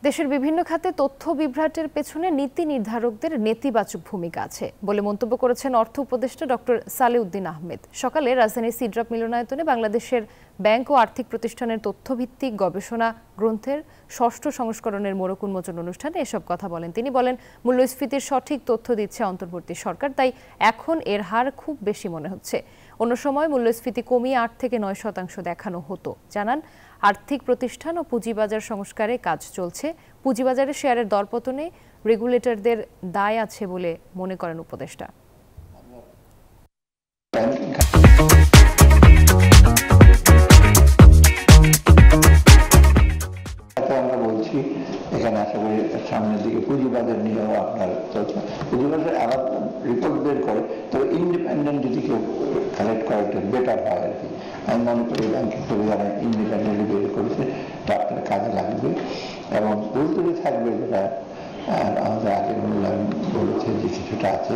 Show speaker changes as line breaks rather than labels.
দেশের বিভিন্ন খাতে তথ্য বিভ্রাটের পেছনে নীতি নির্ধারকদের নেতিবাচক ভূমিকা আছে বলে মন্তব্য করেছেন অর্থ উপদেষ্টা ডক্টর সালেউদ্দিন আহমেদ। সকালে রাজধানীর সিড্রাপ মিলনায়তনে বাংলাদেশের ব্যাংক ও আর্থিক প্রতিষ্ঠানের তথ্যভিত্তিক গবেষণা গ্রন্থের ৬ষ্ঠ সংস্করণের মোড়ক উন্মোচন অনুষ্ঠানে এসব কথা বলেন তিনি। বলেন, মূল্যস্ফীতির সঠিক তথ্য দিচ্ছে অন্তর্বর্তী সরকার, তাই এখন এর হার খুব বেশি মনে হচ্ছে। অন্য সময় মূল্যস্ফীতি কমিয়ে ৮ থেকে ৯% দেখানো হতো। জানান, আর্থিক প্রতিষ্ঠান ও পুঁজিবাজার সংস্কারে কাজ চলছে। পুঁজিবাজারে শেয়ারের দরপতনে রেগুলেটরদের দায় আছে বলে মনে করেন উপদেষ্টা।
আমরা বলছি এখানে আশা করি সামনের দিকে পুঁজিবাজার নিয়েও আপনার চলছে। পুঁজিবাজার আলাদা রিপোর্ট বের করে, তবে ইন্ডিপেন্ডেন্ট যদি কেউ কালেক্ট করে বেটার হয় আর কি। আমি মনে করি ব্যাংকের থেকে যারা ইন্ডিপেন্ডেন্টলি বের করেছে তা আপনার কাজে লাগবে এবং উল্টোতে থাকবে যেটা আমাদের আগের মূল্যায়ন বলেছে যে কিছুটা আছে।